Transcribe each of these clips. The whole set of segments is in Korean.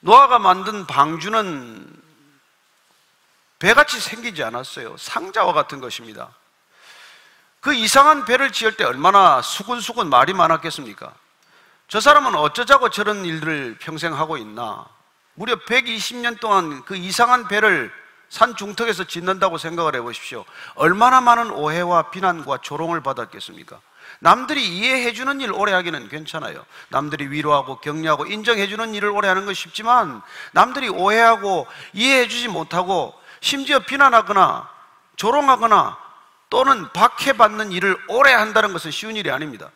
노아가 만든 방주는 배같이 생기지 않았어요. 상자와 같은 것입니다. 그 이상한 배를 지을 때 얼마나 수군수군 말이 많았겠습니까? 저 사람은 어쩌자고 저런 일들을 평생 하고 있나? 무려 120년 동안 그 이상한 배를 산 중턱에서 짓는다고 생각을 해보십시오. 얼마나 많은 오해와 비난과 조롱을 받았겠습니까? 남들이 이해해주는 일 오래 하기는 괜찮아요. 남들이 위로하고 격려하고 인정해주는 일을 오래 하는 건 쉽지만, 남들이 오해하고 이해해주지 못하고 심지어 비난하거나 조롱하거나 또는 박해받는 일을 오래 한다는 것은 쉬운 일이 아닙니다.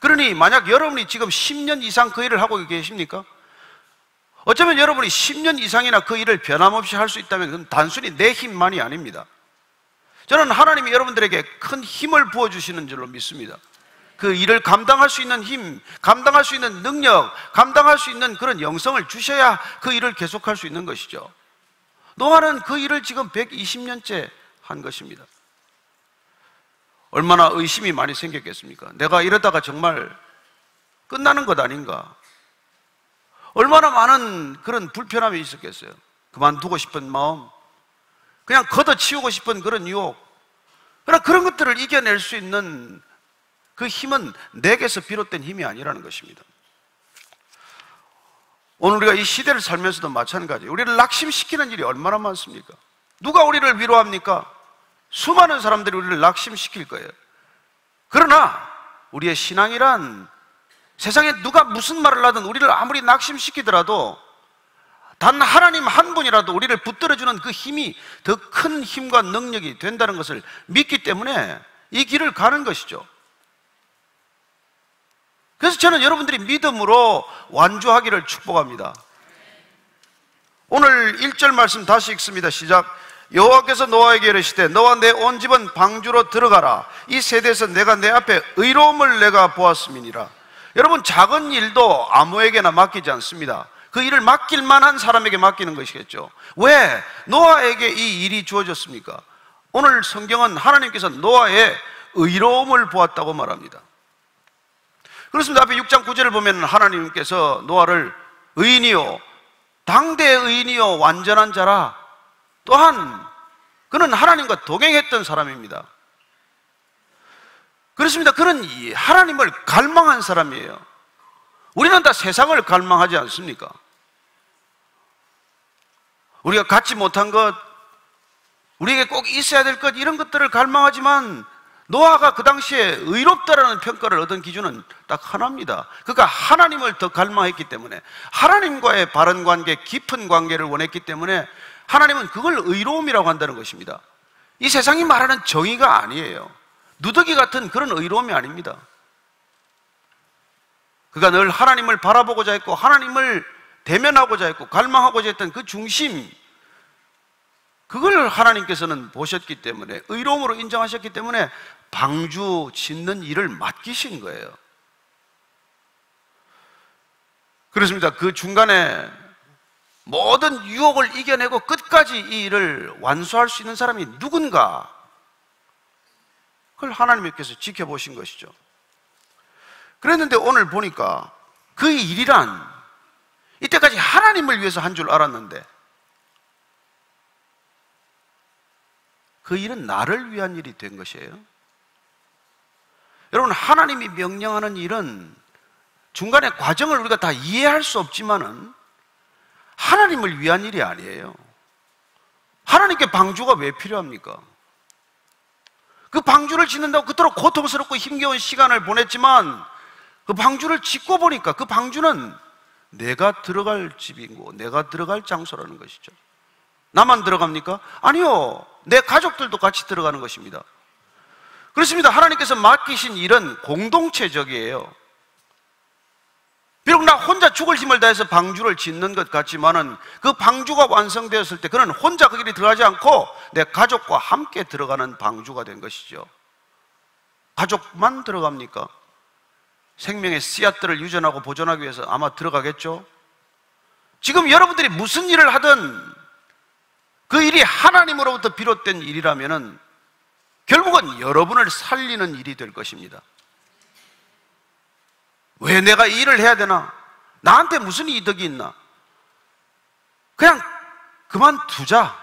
그러니 만약 여러분이 지금 10년 이상 그 일을 하고 계십니까? 어쩌면 여러분이 10년 이상이나 그 일을 변함없이 할 수 있다면 그건 단순히 내 힘만이 아닙니다. 저는 하나님이 여러분들에게 큰 힘을 부어주시는 줄로 믿습니다. 그 일을 감당할 수 있는 힘, 감당할 수 있는 능력, 감당할 수 있는 그런 영성을 주셔야 그 일을 계속할 수 있는 것이죠. 노아는 그 일을 지금 120년째 한 것입니다. 얼마나 의심이 많이 생겼겠습니까? 내가 이러다가 정말 끝나는 것 아닌가? 얼마나 많은 그런 불편함이 있었겠어요. 그만두고 싶은 마음, 그냥 걷어치우고 싶은 그런 유혹, 그러나 그런 것들을 이겨낼 수 있는 그 힘은 내게서 비롯된 힘이 아니라는 것입니다. 오늘 우리가 이 시대를 살면서도 마찬가지예요. 우리를 낙심시키는 일이 얼마나 많습니까? 누가 우리를 위로합니까? 수많은 사람들이 우리를 낙심시킬 거예요. 그러나 우리의 신앙이란 세상에 누가 무슨 말을 하든 우리를 아무리 낙심시키더라도 단 하나님 한 분이라도 우리를 붙들어주는 그 힘이 더 큰 힘과 능력이 된다는 것을 믿기 때문에 이 길을 가는 것이죠. 그래서 저는 여러분들이 믿음으로 완주하기를 축복합니다. 오늘 1절 말씀 다시 읽습니다. 시작. 여호와께서 노아에게 이르시되 너와 내 온 집은 방주로 들어가라. 이 세대에서 내가 내 앞에 의로움을 내가 보았음이니라. 여러분, 작은 일도 아무에게나 맡기지 않습니다. 그 일을 맡길 만한 사람에게 맡기는 것이겠죠. 왜 노아에게 이 일이 주어졌습니까? 오늘 성경은 하나님께서 노아의 의로움을 보았다고 말합니다. 그렇습니다. 앞에 6장 9절을 보면 하나님께서 노아를 의인이요 당대의 의인이요 완전한 자라, 또한 그는 하나님과 동행했던 사람입니다. 그렇습니다. 그는 하나님을 갈망한 사람이에요. 우리는 다 세상을 갈망하지 않습니까? 우리가 갖지 못한 것, 우리에게 꼭 있어야 될 것, 이런 것들을 갈망하지만 노아가 그 당시에 의롭다라는 평가를 얻은 기준은 딱 하나입니다. 그러니까 하나님을 더 갈망했기 때문에, 하나님과의 바른 관계, 깊은 관계를 원했기 때문에 하나님은 그걸 의로움이라고 한다는 것입니다. 이 세상이 말하는 정의가 아니에요. 누더기 같은 그런 의로움이 아닙니다. 그가 늘 하나님을 바라보고자 했고 하나님을 대면하고자 했고 갈망하고자 했던 그 중심, 그걸 하나님께서는 보셨기 때문에, 의로움으로 인정하셨기 때문에 방주 짓는 일을 맡기신 거예요. 그렇습니다. 그 중간에 모든 유혹을 이겨내고 끝까지 이 일을 완수할 수 있는 사람이 누군가, 그걸 하나님께서 지켜보신 것이죠. 그랬는데 오늘 보니까 그 일이란 이때까지 하나님을 위해서 한 줄 알았는데 그 일은 나를 위한 일이 된 것이에요. 여러분, 하나님이 명령하는 일은 중간의 과정을 우리가 다 이해할 수 없지만은 하나님을 위한 일이 아니에요. 하나님께 방주가 왜 필요합니까? 그 방주를 짓는다고 그토록 고통스럽고 힘겨운 시간을 보냈지만 그 방주를 짓고 보니까 그 방주는 내가 들어갈 집이고 내가 들어갈 장소라는 것이죠. 나만 들어갑니까? 아니요, 내 가족들도 같이 들어가는 것입니다. 그렇습니다. 하나님께서 맡기신 일은 공동체적이에요. 비록 나 혼자 죽을 힘을 다해서 방주를 짓는 것 같지만은 그 방주가 완성되었을 때 그는 혼자 그 길에 들어가지 않고 내 가족과 함께 들어가는 방주가 된 것이죠. 가족만 들어갑니까? 생명의 씨앗들을 유전하고 보존하기 위해서 아마 들어가겠죠? 지금 여러분들이 무슨 일을 하든 그 일이 하나님으로부터 비롯된 일이라면은 결국은 여러분을 살리는 일이 될 것입니다. 왜 내가 이 일을 해야 되나? 나한테 무슨 이득이 있나? 그냥 그만두자,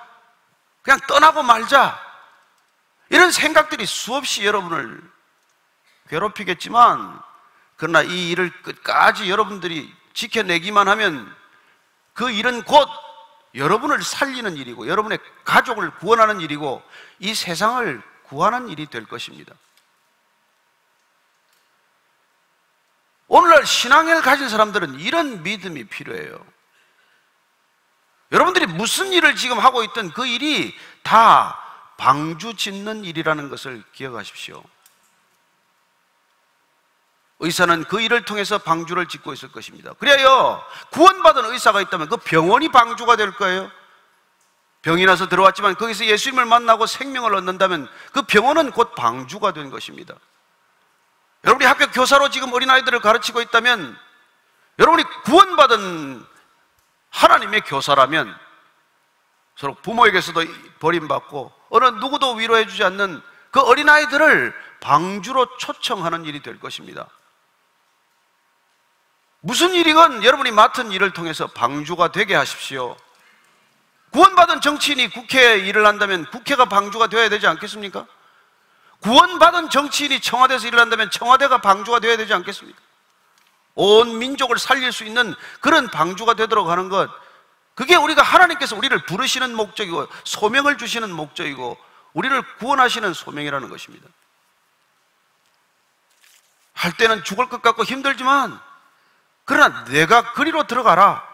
그냥 떠나고 말자, 이런 생각들이 수없이 여러분을 괴롭히겠지만, 그러나 이 일을 끝까지 여러분들이 지켜내기만 하면 그 일은 곧 여러분을 살리는 일이고 여러분의 가족을 구원하는 일이고 이 세상을 구하는 일이 될 것입니다. 오늘날 신앙을 가진 사람들은 이런 믿음이 필요해요. 여러분들이 무슨 일을 지금 하고 있든 그 일이 다 방주 짓는 일이라는 것을 기억하십시오. 의사는 그 일을 통해서 방주를 짓고 있을 것입니다. 그래야 구원받은 의사가 있다면 그 병원이 방주가 될 거예요. 병이 나서 들어왔지만 거기서 예수님을 만나고 생명을 얻는다면 그 병원은 곧 방주가 된 것입니다. 여러분이 학교 교사로 지금 어린아이들을 가르치고 있다면, 여러분이 구원받은 하나님의 교사라면, 서로 부모에게서도 버림받고 어느 누구도 위로해 주지 않는 그 어린아이들을 방주로 초청하는 일이 될 것입니다. 무슨 일이건 여러분이 맡은 일을 통해서 방주가 되게 하십시오. 구원받은 정치인이 국회에 일을 한다면 국회가 방주가 되어야 되지 않겠습니까? 구원받은 정치인이 청와대에서 일을 한다면 청와대가 방주가 되어야 되지 않겠습니까? 온 민족을 살릴 수 있는 그런 방주가 되도록 하는 것, 그게 우리가 하나님께서 우리를 부르시는 목적이고 소명을 주시는 목적이고 우리를 구원하시는 소명이라는 것입니다. 할 때는 죽을 것 같고 힘들지만, 그러나 내가 그리로 들어가라.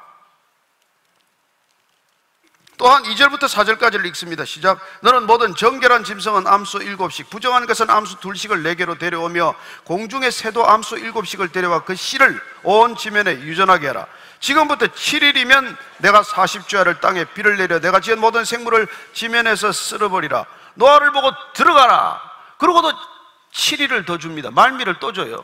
또한 2절부터 4절까지를 읽습니다. 시작. 너는 모든 정결한 짐승은 암소 7씩, 부정한 것은 암소 2씩을 내게로 데려오며 공중의 새도 암소 7씩을 데려와 그 씨를 온 지면에 유전하게 하라. 지금부터 7일이면 내가 40주야를 땅에 비를 내려 내가 지은 모든 생물을 지면에서 쓸어버리라. 노아를 보고 들어가라. 그러고도 7일을 더 줍니다. 말미를 또 줘요.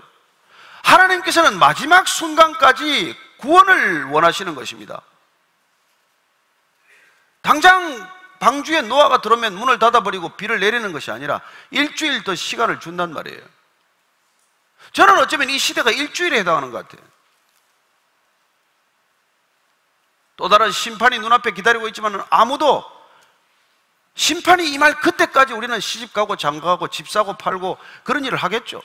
하나님께서는 마지막 순간까지 구원을 원하시는 것입니다. 당장 방주에 노아가 들어오면 문을 닫아버리고 비를 내리는 것이 아니라 일주일 더 시간을 준단 말이에요. 저는 어쩌면 이 시대가 일주일에 해당하는 것 같아요. 또 다른 심판이 눈앞에 기다리고 있지만 아무도 심판이 임할 그때까지 우리는 시집 가고 장가 가고 집 사고 팔고 그런 일을 하겠죠.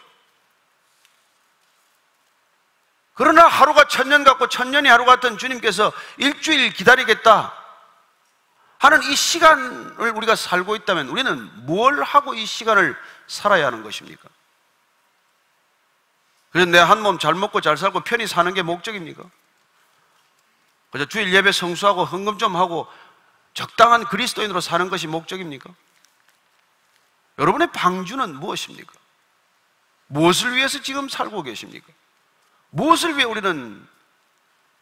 그러나 하루가 천년 같고 천년이 하루 같은 주님께서 일주일 기다리겠다 하는 이 시간을 우리가 살고 있다면 우리는 뭘 하고 이 시간을 살아야 하는 것입니까? 그래서 내 한 몸 잘 먹고 잘 살고 편히 사는 게 목적입니까? 그저 주일 예배 성수하고 헌금 좀 하고 적당한 그리스도인으로 사는 것이 목적입니까? 여러분의 방주는 무엇입니까? 무엇을 위해서 지금 살고 계십니까? 무엇을 위해 우리는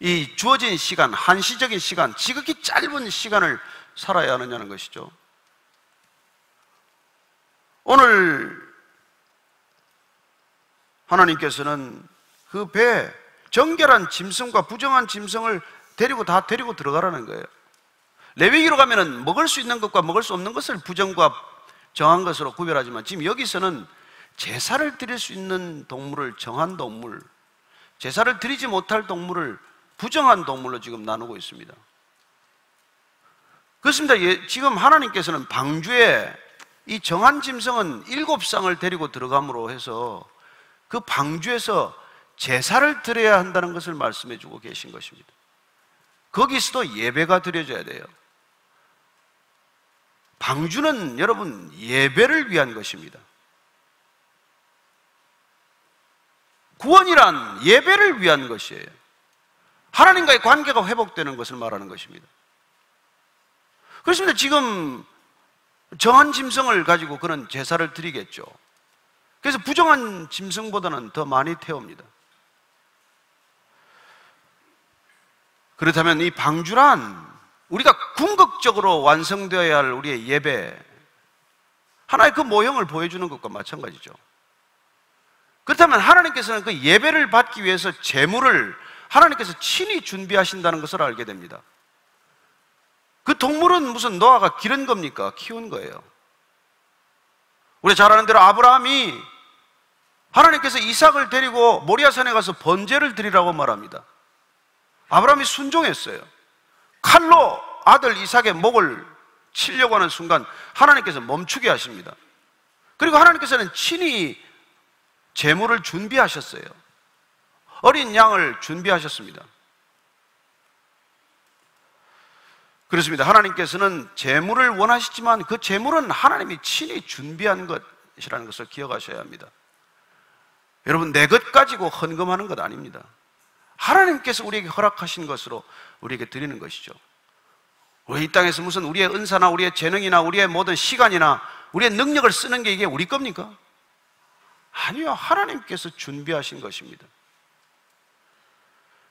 이 주어진 시간, 한시적인 시간, 지극히 짧은 시간을 살아야 하느냐는 것이죠. 오늘 하나님께서는 그 배에 정결한 짐승과 부정한 짐승을 다 데리고 들어가라는 거예요. 레위기로 가면은 먹을 수 있는 것과 먹을 수 없는 것을 부정과 정한 것으로 구별하지만 지금 여기서는 제사를 드릴 수 있는 동물을 정한 동물, 제사를 드리지 못할 동물을 부정한 동물로 지금 나누고 있습니다. 그렇습니다. 지금 하나님께서는 방주에 이 정한 짐승은 7쌍을 데리고 들어감으로 해서 그 방주에서 제사를 드려야 한다는 것을 말씀해 주고 계신 것입니다. 거기서도 예배가 드려져야 돼요. 방주는 여러분 예배를 위한 것입니다. 구원이란 예배를 위한 것이에요. 하나님과의 관계가 회복되는 것을 말하는 것입니다. 그렇습니다. 지금 정한 짐승을 가지고 그런 제사를 드리겠죠. 그래서 부정한 짐승보다는 더 많이 태웁니다. 그렇다면 이 방주란 우리가 궁극적으로 완성되어야 할 우리의 예배, 하나의 그 모형을 보여주는 것과 마찬가지죠. 그렇다면 하나님께서는 그 예배를 받기 위해서 제물을 하나님께서 친히 준비하신다는 것을 알게 됩니다. 그 동물은 무슨 노아가 기른 겁니까? 키운 거예요. 우리가 잘 아는 대로 아브라함이 하나님께서 이삭을 데리고 모리아산에 가서 번제를 드리라고 말합니다. 아브라함이 순종했어요. 칼로 아들 이삭의 목을 치려고 하는 순간 하나님께서 멈추게 하십니다. 그리고 하나님께서는 친히 제물을 준비하셨어요. 어린 양을 준비하셨습니다. 그렇습니다. 하나님께서는 제물을 원하시지만 그 제물은 하나님이 친히 준비한 것이라는 것을 기억하셔야 합니다. 여러분, 내 것 가지고 헌금하는 것 아닙니다. 하나님께서 우리에게 허락하신 것으로 우리에게 드리는 것이죠. 우리 이 땅에서 무슨 우리의 은사나 우리의 재능이나 우리의 모든 시간이나 우리의 능력을 쓰는 게 이게 우리 겁니까? 아니요, 하나님께서 준비하신 것입니다.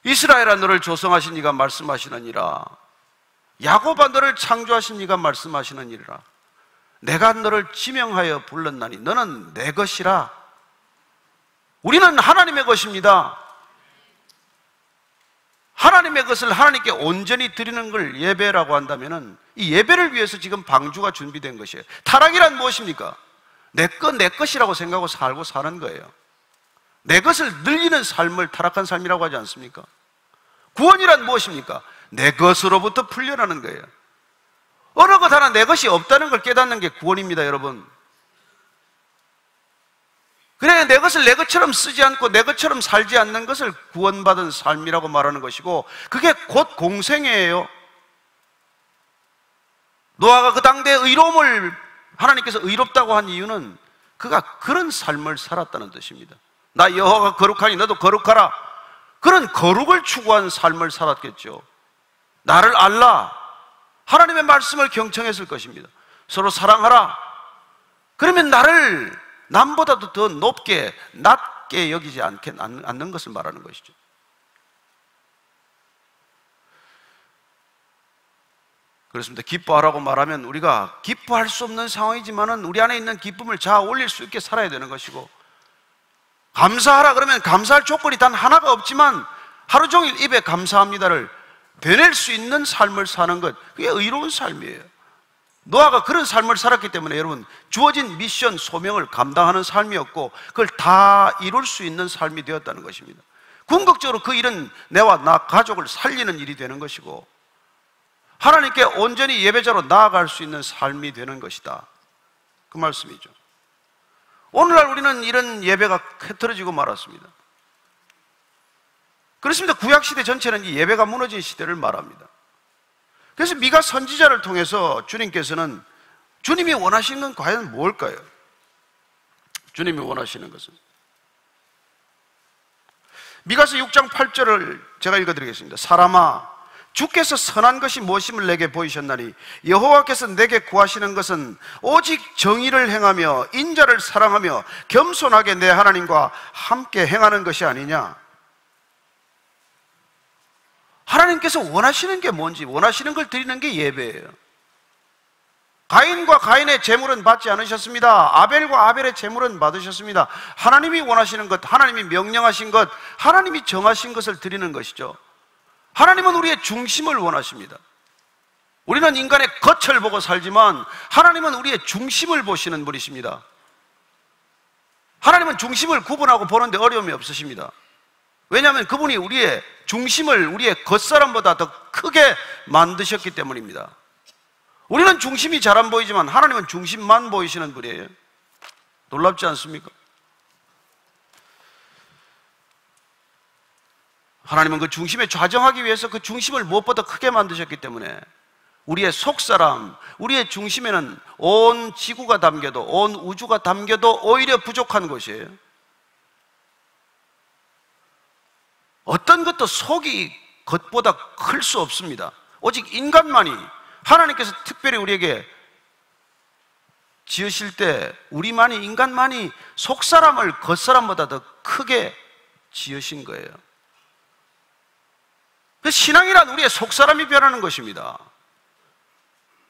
이스라엘아, 너를 조성하신 이가 말씀하시느니라. 야곱아, 너를 창조하신 이가 말씀하시느니라. 내가 너를 지명하여 불렀나니 너는 내 것이라. 우리는 하나님의 것입니다. 하나님의 것을 하나님께 온전히 드리는 걸 예배라고 한다면 이 예배를 위해서 지금 방주가 준비된 것이에요. 타락이란 무엇입니까? 내 것이라고 생각하고 살고 사는 거예요. 내 것을 늘리는 삶을 타락한 삶이라고 하지 않습니까? 구원이란 무엇입니까? 내 것으로부터 풀려나는 거예요. 어느 것 하나 내 것이 없다는 걸 깨닫는 게 구원입니다, 여러분. 그래, 내 것을 내 것처럼 쓰지 않고 내 것처럼 살지 않는 것을 구원받은 삶이라고 말하는 것이고, 그게 곧 공생애예요. 노아가 그 당대의 의로움을 하나님께서 의롭다고 한 이유는 그가 그런 삶을 살았다는 뜻입니다. 나 여호와가 거룩하니 너도 거룩하라. 그런 거룩을 추구한 삶을 살았겠죠. 나를 알라. 하나님의 말씀을 경청했을 것입니다. 서로 사랑하라. 그러면 나를 남보다도 더 높게 낮게 여기지 않는 것을 말하는 것이죠. 그렇습니다. 기뻐하라고 말하면 우리가 기뻐할 수 없는 상황이지만은 우리 안에 있는 기쁨을 자아 올릴 수 있게 살아야 되는 것이고, 감사하라 그러면 감사할 조건이 단 하나가 없지만 하루 종일 입에 감사합니다를 되낼 수 있는 삶을 사는 것, 그게 의로운 삶이에요. 노아가 그런 삶을 살았기 때문에 여러분, 주어진 미션, 소명을 감당하는 삶이었고 그걸 다 이룰 수 있는 삶이 되었다는 것입니다. 궁극적으로 그 일은 내와 나 가족을 살리는 일이 되는 것이고 하나님께 온전히 예배자로 나아갈 수 있는 삶이 되는 것이다, 그 말씀이죠. 오늘날 우리는 이런 예배가 흐트러지고 말았습니다. 그렇습니다. 구약시대 전체는 이 예배가 무너진 시대를 말합니다. 그래서 미가 선지자를 통해서 주님께서는 주님이 원하시는 건 과연 뭘까요? 주님이 원하시는 것은 미가서 6장 8절을 제가 읽어드리겠습니다. 사람아, 주께서 선한 것이 무엇임을 내게 보이셨나니 여호와께서 내게 구하시는 것은 오직 정의를 행하며 인자를 사랑하며 겸손하게 내 하나님과 함께 행하는 것이 아니냐. 하나님께서 원하시는 게 뭔지, 원하시는 걸 드리는 게 예배예요. 가인과 가인의 제물은 받지 않으셨습니다. 아벨과 아벨의 제물은 받으셨습니다. 하나님이 원하시는 것, 하나님이 명령하신 것, 하나님이 정하신 것을 드리는 것이죠. 하나님은 우리의 중심을 원하십니다. 우리는 인간의 겉을 보고 살지만 하나님은 우리의 중심을 보시는 분이십니다. 하나님은 중심을 구분하고 보는데 어려움이 없으십니다. 왜냐하면 그분이 우리의 중심을 우리의 겉사람보다 더 크게 만드셨기 때문입니다. 우리는 중심이 잘 안 보이지만 하나님은 중심만 보이시는 분이에요. 놀랍지 않습니까? 하나님은 그 중심에 좌정하기 위해서 그 중심을 무엇보다 크게 만드셨기 때문에 우리의 속사람, 우리의 중심에는 온 지구가 담겨도, 온 우주가 담겨도 오히려 부족한 것이에요. 어떤 것도 속이 겉보다 클 수 없습니다. 오직 인간만이, 하나님께서 특별히 우리에게 지으실 때 우리만이, 인간만이 속사람을 겉사람보다 더 크게 지으신 거예요. 신앙이란 우리의 속사람이 변하는 것입니다.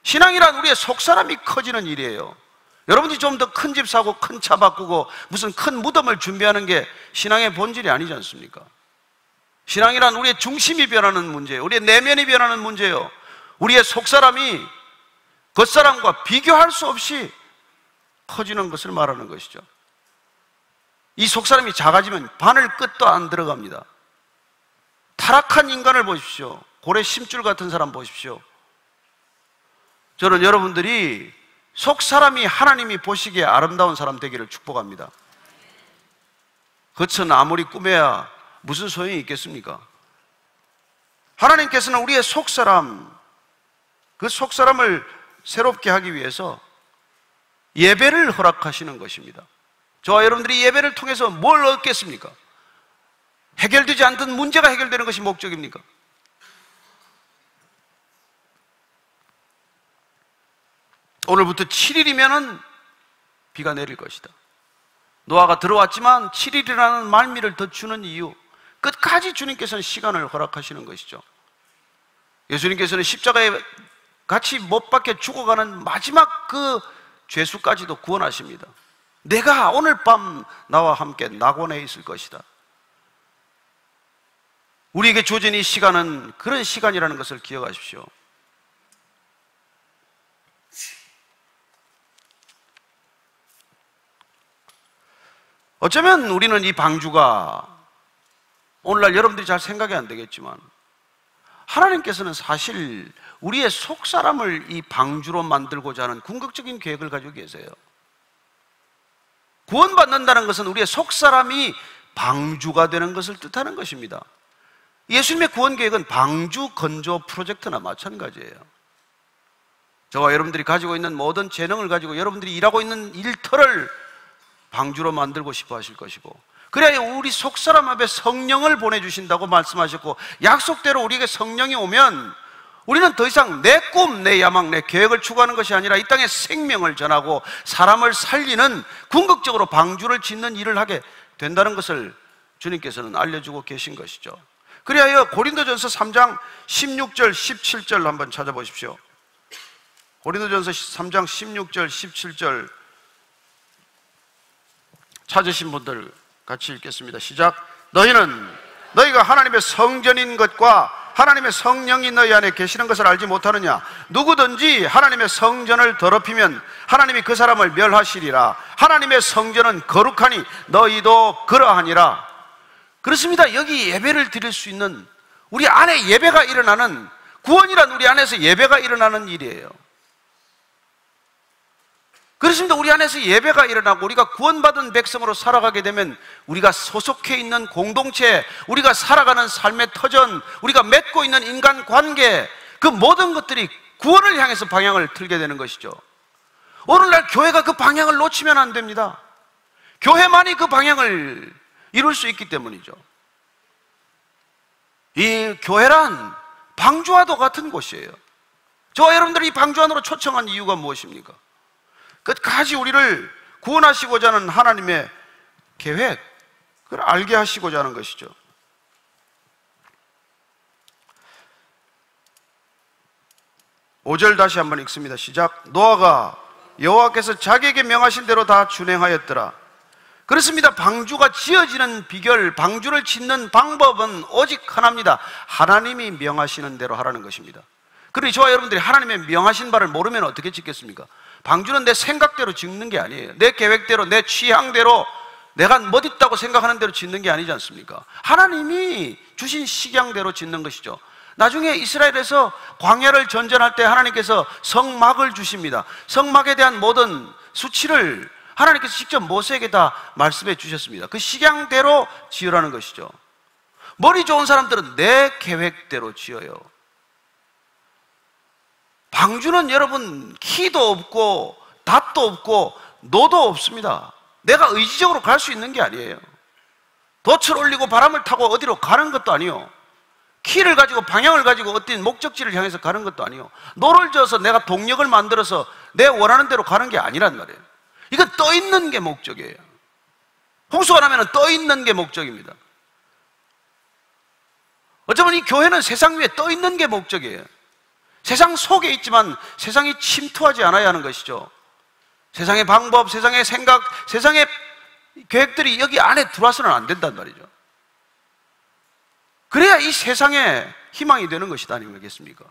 신앙이란 우리의 속사람이 커지는 일이에요. 여러분들이 좀 더 큰 집 사고 큰 차 바꾸고 무슨 큰 무덤을 준비하는 게 신앙의 본질이 아니지 않습니까? 신앙이란 우리의 중심이 변하는 문제예요. 우리의 내면이 변하는 문제예요. 우리의 속사람이 겉사람과 비교할 수 없이 커지는 것을 말하는 것이죠. 이 속사람이 작아지면 바늘 끝도 안 들어갑니다. 타락한 인간을 보십시오. 고래 심줄 같은 사람 보십시오. 저는 여러분들이 속 사람이 하나님이 보시기에 아름다운 사람 되기를 축복합니다. 겉은 아무리 꾸며야 무슨 소용이 있겠습니까? 하나님께서는 우리의 속 사람, 그 속 사람을 새롭게 하기 위해서 예배를 허락하시는 것입니다. 저와 여러분들이 예배를 통해서 뭘 얻겠습니까? 해결되지 않던 문제가 해결되는 것이 목적입니까? 오늘부터 7일이면 비가 내릴 것이다. 노아가 들어왔지만 7일이라는 말미를 더 주는 이유, 끝까지 주님께서는 시간을 허락하시는 것이죠. 예수님께서는 십자가에 같이 못 박혀 죽어가는 마지막 그 죄수까지도 구원하십니다. 내가 오늘 밤 나와 함께 낙원에 있을 것이다. 우리에게 주어진 이 시간은 그런 시간이라는 것을 기억하십시오. 어쩌면 우리는 이 방주가 오늘날 여러분들이 잘 생각이 안 되겠지만 하나님께서는 사실 우리의 속사람을 이 방주로 만들고자 하는 궁극적인 계획을 가지고 계세요. 구원받는다는 것은 우리의 속사람이 방주가 되는 것을 뜻하는 것입니다. 예수님의 구원 계획은 방주 건조 프로젝트나 마찬가지예요. 저와 여러분들이 가지고 있는 모든 재능을 가지고 여러분들이 일하고 있는 일터를 방주로 만들고 싶어 하실 것이고, 그래야 우리 속사람 앞에 성령을 보내주신다고 말씀하셨고, 약속대로 우리에게 성령이 오면 우리는 더 이상 내 꿈, 내 야망, 내 계획을 추구하는 것이 아니라 이 땅에 생명을 전하고 사람을 살리는 궁극적으로 방주를 짓는 일을 하게 된다는 것을 주님께서는 알려주고 계신 것이죠. 그리하여 고린도전서 3장 16절 17절 한번 찾아보십시오. 고린도전서 3장 16절 17절 찾으신 분들 같이 읽겠습니다. 시작. 너희가 하나님의 성전인 것과 하나님의 성령이 너희 안에 계시는 것을 알지 못하느냐? 누구든지 하나님의 성전을 더럽히면 하나님이 그 사람을 멸하시리라. 하나님의 성전은 거룩하니 너희도 그러하니라. 그렇습니다. 여기 예배를 드릴 수 있는, 우리 안에 예배가 일어나는, 구원이란 우리 안에서 예배가 일어나는 일이에요. 그렇습니다. 우리 안에서 예배가 일어나고 우리가 구원받은 백성으로 살아가게 되면 우리가 소속해 있는 공동체, 우리가 살아가는 삶의 터전, 우리가 맺고 있는 인간관계, 그 모든 것들이 구원을 향해서 방향을 틀게 되는 것이죠. 오늘날 교회가 그 방향을 놓치면 안 됩니다. 교회만이 그 방향을 이룰 수 있기 때문이죠. 이 교회란 방주와도 같은 곳이에요. 저와 여러분들이 이 방주 안으로 초청한 이유가 무엇입니까? 끝까지 우리를 구원하시고자 하는 하나님의 계획, 그걸 알게 하시고자 하는 것이죠. 오절 다시 한번 읽습니다. 시작. 노아가 여호와께서 자기에게 명하신 대로 다 준행하였더라. 그렇습니다. 방주가 지어지는 비결, 방주를 짓는 방법은 오직 하나입니다. 하나님이 명하시는 대로 하라는 것입니다. 그러니 저와 여러분들이 하나님의 명하신 바를 모르면 어떻게 짓겠습니까? 방주는 내 생각대로 짓는 게 아니에요. 내 계획대로, 내 취향대로, 내가 멋있다고 생각하는 대로 짓는 게 아니지 않습니까? 하나님이 주신 식양대로 짓는 것이죠. 나중에 이스라엘에서 광야를 전전할 때 하나님께서 성막을 주십니다. 성막에 대한 모든 수치를 하나님께서 직접 모세에게 다 말씀해 주셨습니다. 그 식양대로 지으라는 것이죠. 머리 좋은 사람들은 내 계획대로 지어요. 방주는 여러분 키도 없고 닷도 없고 노도 없습니다. 내가 의지적으로 갈 수 있는 게 아니에요. 돛을 올리고 바람을 타고 어디로 가는 것도 아니요. 키를 가지고 방향을 가지고 어떤 목적지를 향해서 가는 것도 아니요. 노를 져서 내가 동력을 만들어서 내 원하는 대로 가는 게 아니란 말이에요. 이건 떠 있는 게 목적이에요. 홍수가 나면 떠 있는 게 목적입니다. 어쩌면 이 교회는 세상 위에 떠 있는 게 목적이에요. 세상 속에 있지만 세상이 침투하지 않아야 하는 것이죠. 세상의 방법, 세상의 생각, 세상의 계획들이 여기 안에 들어와서는 안 된단 말이죠. 그래야 이 세상에 희망이 되는 것이다, 아니겠습니까?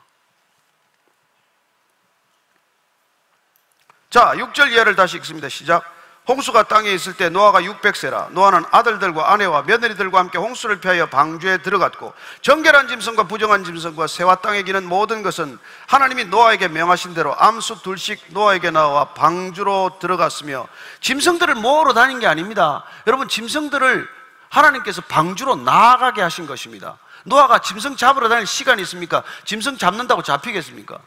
자, 6절 이하를 다시 읽습니다. 시작. 홍수가 땅에 있을 때 노아가 600세라. 노아는 아들들과 아내와 며느리들과 함께 홍수를 피하여 방주에 들어갔고, 정결한 짐승과 부정한 짐승과 새와 땅에 기는 모든 것은 하나님이 노아에게 명하신 대로 암수 둘씩 노아에게 나와 방주로 들어갔으며, 짐승들을 모으러 다닌 게 아닙니다. 여러분, 짐승들을 하나님께서 방주로 나아가게 하신 것입니다. 노아가 짐승 잡으러 다닐 시간이 있습니까? 짐승 잡는다고 잡히겠습니까?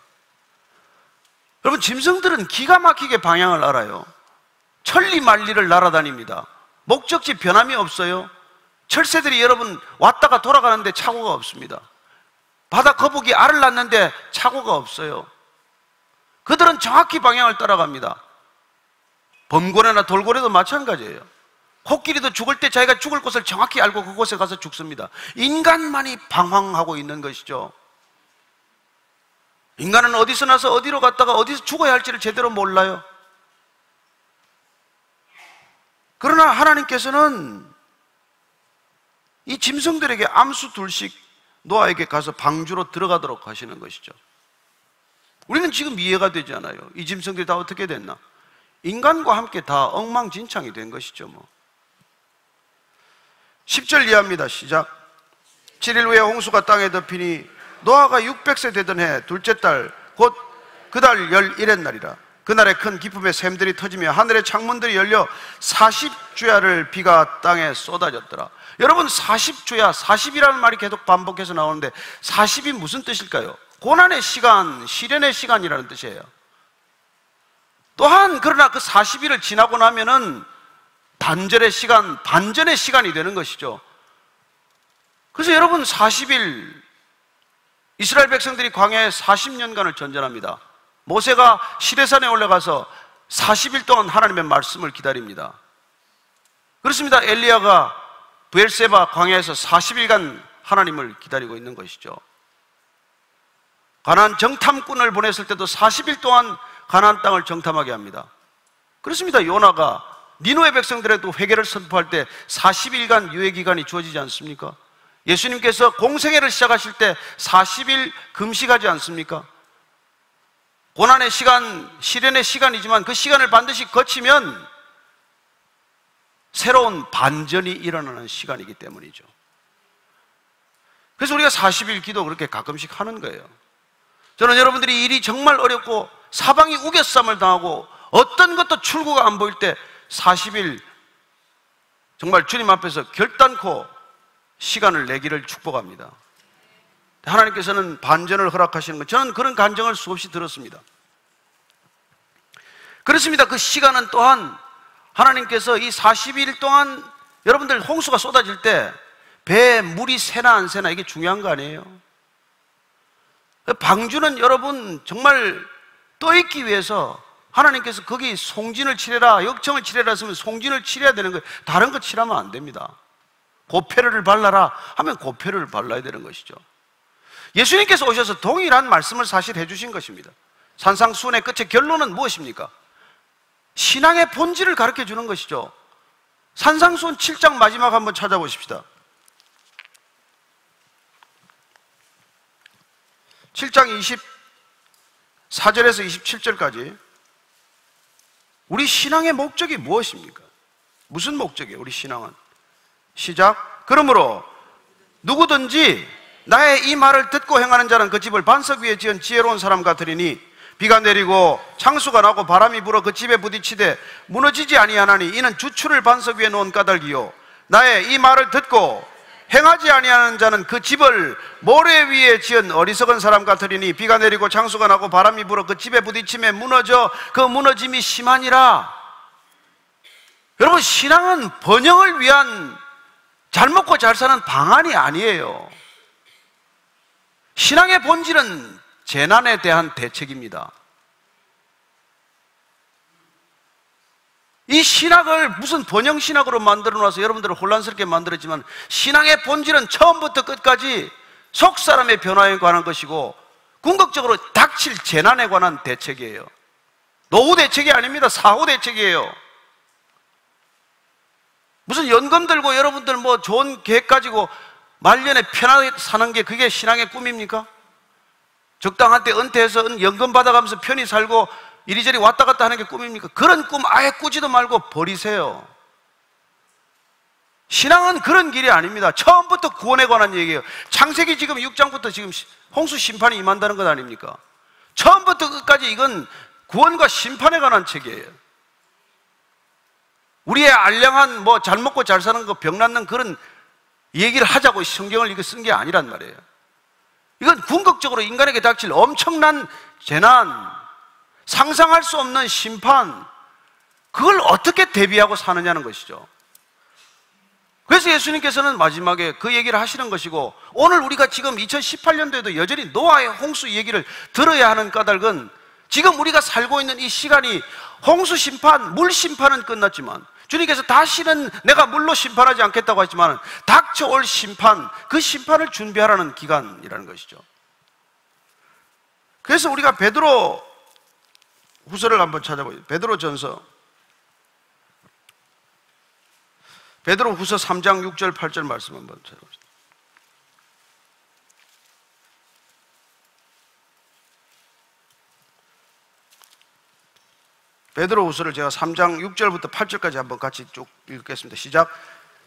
여러분, 짐승들은 기가 막히게 방향을 알아요. 천리만리를 날아다닙니다. 목적지 변함이 없어요. 철새들이 여러분 왔다가 돌아가는데 착오가 없습니다. 바다 거북이 알을 낳는데 착오가 없어요. 그들은 정확히 방향을 따라갑니다. 범고래나 돌고래도 마찬가지예요. 코끼리도 죽을 때 자기가 죽을 곳을 정확히 알고 그곳에 가서 죽습니다. 인간만이 방황하고 있는 것이죠. 인간은 어디서 나서 어디로 갔다가 어디서 죽어야 할지를 제대로 몰라요. 그러나 하나님께서는 이 짐승들에게 암수 둘씩 노아에게 가서 방주로 들어가도록 하시는 것이죠. 우리는 지금 이해가 되지 않아요. 이 짐승들이 다 어떻게 됐나? 인간과 함께 다 엉망진창이 된 것이죠. 10절 이하입니다. 시작. 7일 후에 홍수가 땅에 덮이니 노아가 600세 되던 해 둘째 달 곧 그 달 11의 날이라. 그날에 큰 기쁨의 샘들이 터지며 하늘의 창문들이 열려 40주야를 비가 땅에 쏟아졌더라. 여러분, 40주야, 40이라는 말이 계속 반복해서 나오는데 40이 무슨 뜻일까요? 고난의 시간, 시련의 시간이라는 뜻이에요. 또한 그러나 그 40일을 지나고 나면은 단절의 시간, 반전의 시간이 되는 것이죠. 그래서 여러분, 40일 이스라엘 백성들이 광야에 40년간을 전전합니다. 모세가 시내산에 올라가서 40일 동안 하나님의 말씀을 기다립니다. 그렇습니다. 엘리야가 브엘세바 광야에서 40일간 하나님을 기다리고 있는 것이죠. 가나안 정탐꾼을 보냈을 때도 40일 동안 가나안 땅을 정탐하게 합니다. 그렇습니다. 요나가 니느웨 백성들에도 회개를 선포할 때 40일간 유예기간이 주어지지 않습니까? 예수님께서 공생애를 시작하실 때 40일 금식하지 않습니까? 고난의 시간, 시련의 시간이지만 그 시간을 반드시 거치면 새로운 반전이 일어나는 시간이기 때문이죠. 그래서 우리가 40일 기도 그렇게 가끔씩 하는 거예요. 저는 여러분들이 일이 정말 어렵고 사방이 우겨쌈을 당하고 어떤 것도 출구가 안 보일 때 40일 정말 주님 앞에서 결단코 시간을 내기를 축복합니다. 하나님께서는 반전을 허락하시는 것, 저는 그런 간증을 수없이 들었습니다. 그렇습니다. 그 시간은 또한 하나님께서 이 40일 동안 여러분들 홍수가 쏟아질 때 배에 물이 새나 안 새나 이게 중요한 거 아니에요? 방주는 여러분 정말 떠있기 위해서 하나님께서 거기 송진을 치래라, 역청을 치래라 했으면 송진을 치래야 되는 거예요. 다른 거 치라면 안 됩니다. 고페르를 발라라 하면 고페르를 발라야 되는 것이죠. 예수님께서 오셔서 동일한 말씀을 사실 해주신 것입니다. 산상수훈의 끝의 결론은 무엇입니까? 신앙의 본질을 가르쳐 주는 것이죠. 산상수훈 7장 마지막 한번 찾아보십시다. 7장 24절에서 27절까지 우리 신앙의 목적이 무엇입니까? 무슨 목적이에요? 우리 신앙은 시작. 그러므로 누구든지 나의 이 말을 듣고 행하는 자는 그 집을 반석 위에 지은 지혜로운 사람 같으리니 비가 내리고 창수가 나고 바람이 불어 그 집에 부딪히되 무너지지 아니하나니 이는 주추를 반석 위에 놓은 까닭이요 나의 이 말을 듣고 행하지 아니하는 자는 그 집을 모래 위에 지은 어리석은 사람 같으리니 비가 내리고 창수가 나고 바람이 불어 그 집에 부딪히며 무너져 그 무너짐이 심하니라. 여러분, 신앙은 번영을 위한 잘 먹고 잘 사는 방안이 아니에요. 신앙의 본질은 재난에 대한 대책입니다. 이 신학을 무슨 번영신학으로 만들어 놔서 여러분들을 혼란스럽게 만들었지만 신앙의 본질은 처음부터 끝까지 속사람의 변화에 관한 것이고 궁극적으로 닥칠 재난에 관한 대책이에요. 노후 대책이 아닙니다. 사후 대책이에요. 무슨 연금 들고 여러분들 뭐 좋은 계획 가지고 말년에 편하게 사는 게 그게 신앙의 꿈입니까? 적당한 때 은퇴해서 연금 받아가면서 편히 살고 이리저리 왔다 갔다 하는 게 꿈입니까? 그런 꿈 아예 꾸지도 말고 버리세요. 신앙은 그런 길이 아닙니다. 처음부터 구원에 관한 얘기예요. 창세기 지금 6장부터 지금 홍수 심판이 임한다는 것 아닙니까? 처음부터 끝까지 이건 구원과 심판에 관한 책이에요. 우리의 알량한 잘 먹고 잘 사는 거, 병 낫는 그런 얘기를 하자고 성경을 이거 쓴 게 아니란 말이에요. 이건 궁극적으로 인간에게 닥칠 엄청난 재난, 상상할 수 없는 심판, 그걸 어떻게 대비하고 사느냐는 것이죠. 그래서 예수님께서는 마지막에 그 얘기를 하시는 것이고, 오늘 우리가 지금 2018년도에도 여전히 노아의 홍수 얘기를 들어야 하는 까닭은, 지금 우리가 살고 있는 이 시간이 홍수 심판, 물 심판은 끝났지만, 주님께서 다시는 내가 물로 심판하지 않겠다고 했지만 닥쳐올 심판, 그 심판을 준비하라는 기간이라는 것이죠. 그래서 우리가 베드로 후서를 한번 찾아보죠. 베드로 전서, 베드로 후서 3장 6절 8절 말씀 한번 찾아봅시다. 베드로 후서를 제가 3장 6절부터 8절까지 한번 같이 쭉 읽겠습니다. 시작.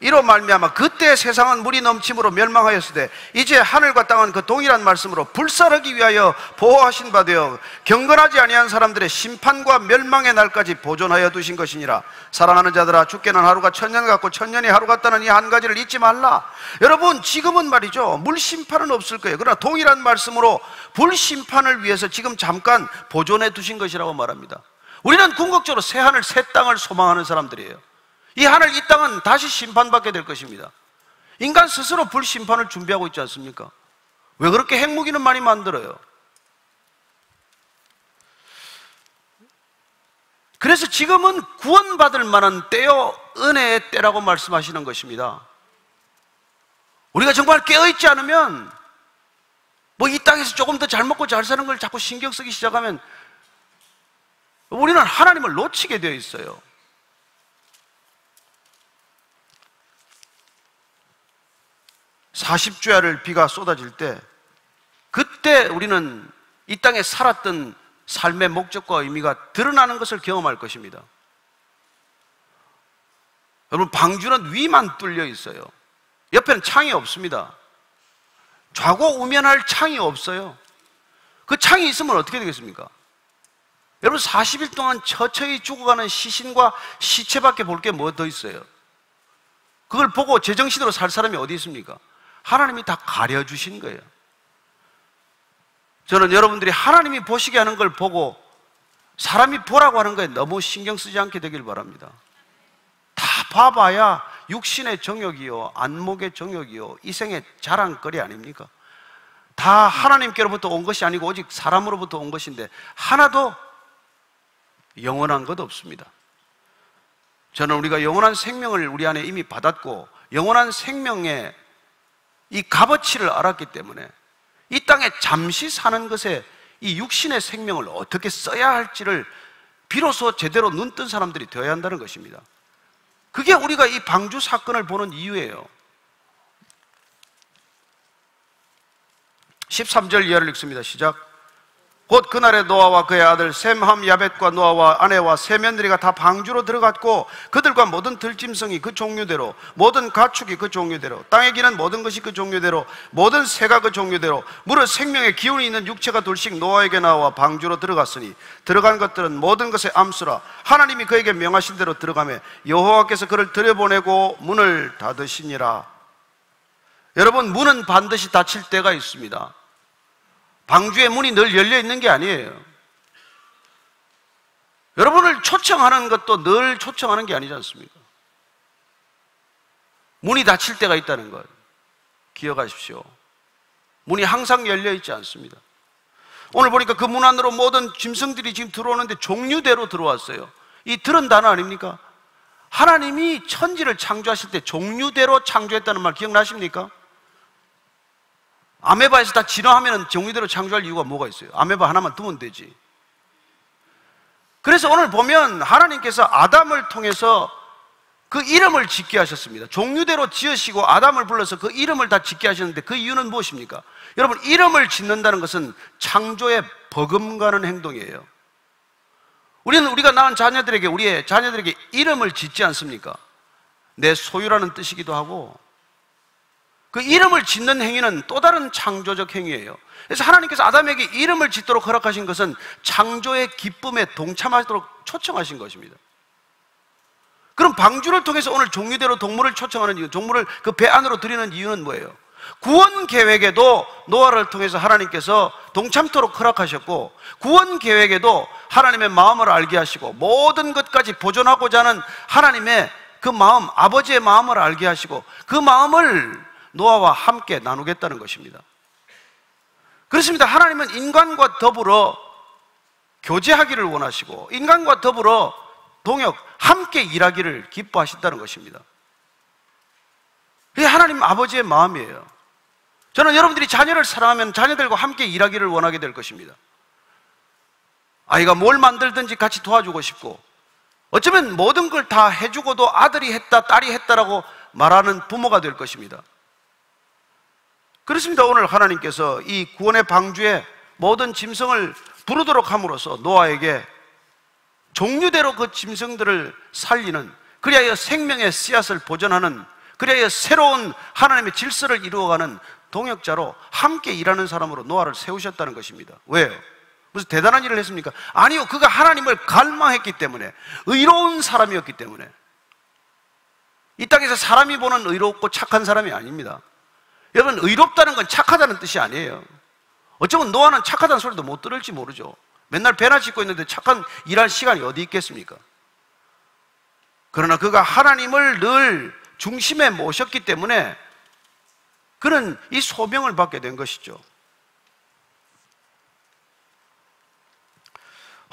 이로 말미암아 그때 세상은 물이 넘침으로 멸망하였으되 이제 하늘과 땅은 그 동일한 말씀으로 불사르기 위하여 보호하신 바 되어 경건하지 아니한 사람들의 심판과 멸망의 날까지 보존하여 두신 것이니라. 사랑하는 자들아, 주께는 하루가 천년 같고 천년이 하루 같다는 이 한 가지를 잊지 말라. 여러분, 지금은 말이죠, 물 심판은 없을 거예요. 그러나 동일한 말씀으로 불 심판을 위해서 지금 잠깐 보존해 두신 것이라고 말합니다. 우리는 궁극적으로 새 하늘 새 땅을 소망하는 사람들이에요. 이 하늘 이 땅은 다시 심판받게 될 것입니다. 인간 스스로 불심판을 준비하고 있지 않습니까? 왜 그렇게 핵무기는 많이 만들어요? 그래서 지금은 구원받을 만한 때요, 은혜의 때라고 말씀하시는 것입니다. 우리가 정말 깨어있지 않으면, 이 땅에서 조금 더 잘 먹고 잘 사는 걸 자꾸 신경 쓰기 시작하면 우리는 하나님을 놓치게 되어 있어요. 사십주야를 비가 쏟아질 때, 그때 우리는 이 땅에 살았던 삶의 목적과 의미가 드러나는 것을 경험할 것입니다. 여러분, 방주는 위만 뚫려 있어요. 옆에는 창이 없습니다. 좌고 우면할 창이 없어요. 그 창이 있으면 어떻게 되겠습니까? 여러분, 40일 동안 처처히 죽어가는 시신과 시체밖에 볼 게 뭐 더 있어요? 그걸 보고 제정신으로 살 사람이 어디 있습니까? 하나님이 다 가려주신 거예요. 저는 여러분들이 하나님이 보시게 하는 걸 보고 사람이 보라고 하는 거에 너무 신경 쓰지 않게 되길 바랍니다. 다 봐봐야 육신의 정욕이요, 안목의 정욕이요, 이생의 자랑거리 아닙니까? 다 하나님께로부터 온 것이 아니고 오직 사람으로부터 온 것인데 하나도 영원한 것 없습니다. 저는 우리가 영원한 생명을 우리 안에 이미 받았고 영원한 생명의 이 값어치를 알았기 때문에 이 땅에 잠시 사는 것에 이 육신의 생명을 어떻게 써야 할지를 비로소 제대로 눈뜬 사람들이 되어야 한다는 것입니다. 그게 우리가 이 방주 사건을 보는 이유예요. 13절 이하를 읽습니다. 시작. 곧 그날에 노아와 그의 아들 셈, 함, 야벳과 노아와 아내와 세 며느리가 다 방주로 들어갔고 그들과 모든 들짐승이 그 종류대로, 모든 가축이 그 종류대로, 땅에 기는 모든 것이 그 종류대로, 모든 새가 그 종류대로, 무릇 생명의 기운이 있는 육체가 둘씩 노아에게 나와 방주로 들어갔으니 들어간 것들은 모든 것의 암수라. 하나님이 그에게 명하신 대로 들어가매 여호와께서 그를 들여보내고 문을 닫으시니라. 여러분, 문은 반드시 닫힐 때가 있습니다. 방주의 문이 늘 열려 있는 게 아니에요. 여러분을 초청하는 것도 늘 초청하는 게 아니지 않습니까? 문이 닫힐 때가 있다는 것 기억하십시오. 문이 항상 열려 있지 않습니다. 오늘 보니까 그 문 안으로 모든 짐승들이 지금 들어오는데 종류대로 들어왔어요. 이 들은 단어 아닙니까? 하나님이 천지를 창조하실 때 종류대로 창조했다는 말 기억나십니까? 아메바에서 다 진화하면 종류대로 창조할 이유가 뭐가 있어요? 아메바 하나만 두면 되지. 그래서 오늘 보면 하나님께서 아담을 통해서 그 이름을 짓게 하셨습니다. 종류대로 지으시고 아담을 불러서 그 이름을 다 짓게 하셨는데 그 이유는 무엇입니까? 여러분, 이름을 짓는다는 것은 창조에 버금가는 행동이에요. 우리가 낳은 자녀들에게, 우리의 자녀들에게 이름을 짓지 않습니까? 내 소유라는 뜻이기도 하고, 그 이름을 짓는 행위는 또 다른 창조적 행위예요. 그래서 하나님께서 아담에게 이름을 짓도록 허락하신 것은 창조의 기쁨에 동참하도록 초청하신 것입니다. 그럼 방주를 통해서 오늘 종류대로 동물을 초청하는 이유, 동물을 그 배 안으로 들이는 이유는 뭐예요? 구원 계획에도 노아를 통해서 하나님께서 동참토록 허락하셨고, 구원 계획에도 하나님의 마음을 알게 하시고, 모든 것까지 보존하고자 하는 하나님의 그 마음, 아버지의 마음을 알게 하시고, 그 마음을 노아와 함께 나누겠다는 것입니다. 그렇습니다. 하나님은 인간과 더불어 교제하기를 원하시고, 인간과 더불어 동역, 함께 일하기를 기뻐하신다는 것입니다. 그게 하나님 아버지의 마음이에요. 저는 여러분들이 자녀를 사랑하면 자녀들과 함께 일하기를 원하게 될 것입니다. 아이가 뭘 만들든지 같이 도와주고 싶고, 어쩌면 모든 걸 다 해주고도 아들이 했다, 딸이 했다라고 말하는 부모가 될 것입니다. 그렇습니다. 오늘 하나님께서 이 구원의 방주에 모든 짐승을 부르도록 함으로써 노아에게 종류대로 그 짐승들을 살리는, 그리하여 생명의 씨앗을 보존하는, 그리하여 새로운 하나님의 질서를 이루어가는 동역자로 함께 일하는 사람으로 노아를 세우셨다는 것입니다. 왜요? 무슨 대단한 일을 했습니까? 아니요, 그가 하나님을 갈망했기 때문에, 의로운 사람이었기 때문에. 이 땅에서 사람이 보는 의롭고 착한 사람이 아닙니다. 여러분, 의롭다는 건 착하다는 뜻이 아니에요. 어쩌면 노아는 착하다는 소리도 못 들을지 모르죠. 맨날 배나 짓고 있는데 착한 일할 시간이 어디 있겠습니까? 그러나 그가 하나님을 늘 중심에 모셨기 때문에 그는 이 소명을 받게 된 것이죠.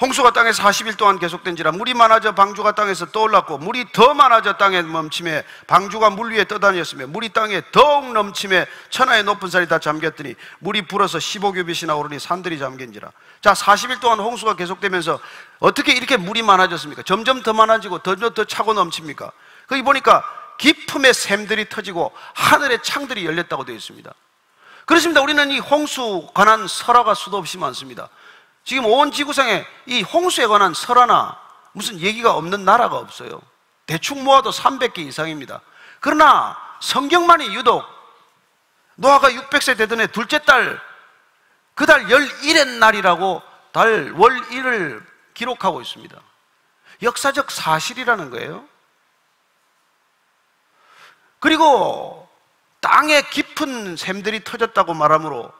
홍수가 땅에서 40일 동안 계속된지라 물이 많아져 방주가 땅에서 떠올랐고, 물이 더 많아져 땅에 멈침에 방주가 물 위에 떠다녔으며, 물이 땅에 더욱 넘침에 천하의 높은 산이 다 잠겼더니 물이 불어서 15규빗이나 오르니 산들이 잠긴지라. 자, 40일 동안 홍수가 계속되면서 어떻게 이렇게 물이 많아졌습니까? 점점 더 많아지고 더 차고 넘칩니까? 거기 보니까 깊음의 샘들이 터지고 하늘의 창들이 열렸다고 되어 있습니다. 그렇습니다. 우리는 이 홍수 관한 설화가 수도 없이 많습니다. 지금 온 지구상에 이 홍수에 관한 설화나 무슨 얘기가 없는 나라가 없어요. 대충 모아도 300개 이상입니다. 그러나 성경만이 유독 노아가 600세 되던 해 둘째 달, 그 달 11의 날이라고 달 월 1을 기록하고 있습니다. 역사적 사실이라는 거예요. 그리고 땅에 깊은 샘들이 터졌다고 말하므로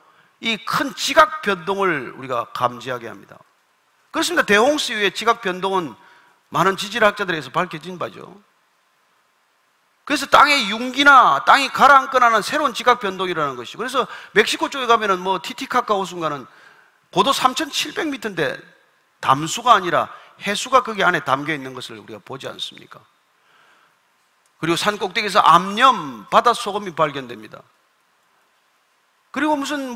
이 큰 지각 변동을 우리가 감지하게 합니다. 그렇습니다. 대홍수 이후에 지각 변동은 많은 지질학자들에서 밝혀진 바죠. 그래서 땅의 융기나 땅이 가라앉거나 하는 새로운 지각 변동이라는 것이죠. 그래서 멕시코 쪽에 가면은 뭐 티티카카 호수인가는 고도 3,700m인데 담수가 아니라 해수가 거기 안에 담겨 있는 것을 우리가 보지 않습니까? 그리고 산 꼭대기에서 암염 바닷소금이 발견됩니다. 그리고 무슨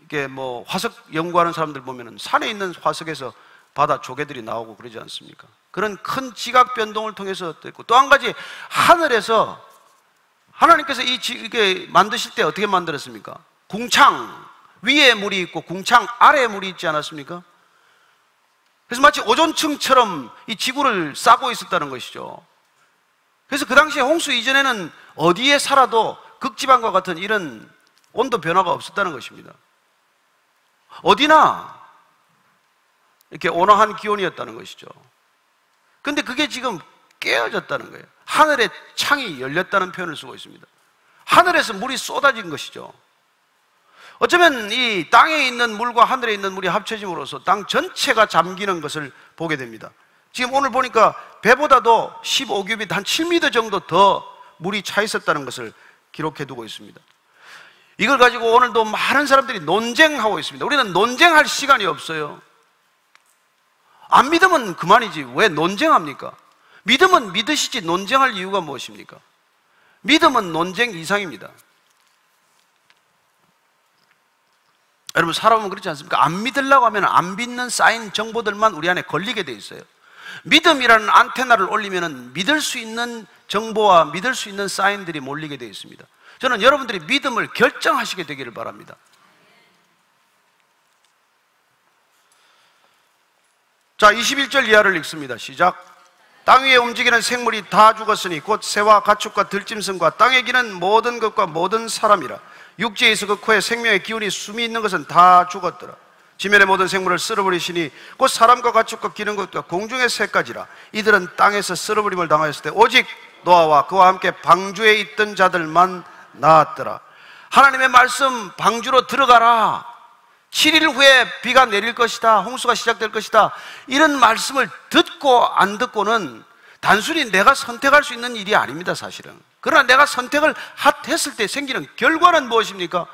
이게 화석 연구하는 사람들 보면은 산에 있는 화석에서 바다 조개들이 나오고 그러지 않습니까? 그런 큰 지각 변동을 통해서 됐고, 또 한 가지 하늘에서 하나님께서 이게 만드실 때 어떻게 만들었습니까? 궁창 위에 물이 있고 궁창 아래에 물이 있지 않았습니까? 그래서 마치 오존층처럼 이 지구를 싸고 있었다는 것이죠. 그래서 그 당시에 홍수 이전에는 어디에 살아도 극지방과 같은 이런 온도 변화가 없었다는 것입니다. 어디나 이렇게 온화한 기온이었다는 것이죠. 근데 그게 지금 깨어졌다는 거예요. 하늘의 창이 열렸다는 표현을 쓰고 있습니다. 하늘에서 물이 쏟아진 것이죠. 어쩌면 이 땅에 있는 물과 하늘에 있는 물이 합쳐짐으로써 땅 전체가 잠기는 것을 보게 됩니다. 지금 오늘 보니까 배보다도 15규빗 한 7m 정도 더 물이 차 있었다는 것을 기록해 두고 있습니다. 이걸 가지고 오늘도 많은 사람들이 논쟁하고 있습니다. 우리는 논쟁할 시간이 없어요. 안 믿으면 그만이지 왜 논쟁합니까? 믿으면 믿으시지 논쟁할 이유가 무엇입니까? 믿음은 논쟁 이상입니다. 여러분, 사람은 그렇지 않습니까? 안 믿으려고 하면 안 믿는 쌓인 정보들만 우리 안에 걸리게 돼 있어요. 믿음이라는 안테나를 올리면 믿을 수 있는 정보와 믿을 수 있는 사인들이 몰리게 되어 있습니다. 저는 여러분들이 믿음을 결정하시게 되기를 바랍니다. 자, 21절 이하를 읽습니다. 시작. 땅 위에 움직이는 생물이 다 죽었으니 곧 새와 가축과 들짐승과 땅에 기는 모든 것과 모든 사람이라. 육지에서 그 코에 생명의 기운이 숨이 있는 것은 다 죽었더라. 지면의 모든 생물을 쓸어버리시니 곧 사람과 가축과 기는 것과 공중의 새까지라. 이들은 땅에서 쓸어버림을 당하였을 때 오직 노아와 그와 함께 방주에 있던 자들만 나았더라. 하나님의 말씀, 방주로 들어가라, 7일 후에 비가 내릴 것이다, 홍수가 시작될 것이다, 이런 말씀을 듣고 안 듣고는 단순히 내가 선택할 수 있는 일이 아닙니다, 사실은. 그러나 내가 선택을 했을 때 생기는 결과는 무엇입니까?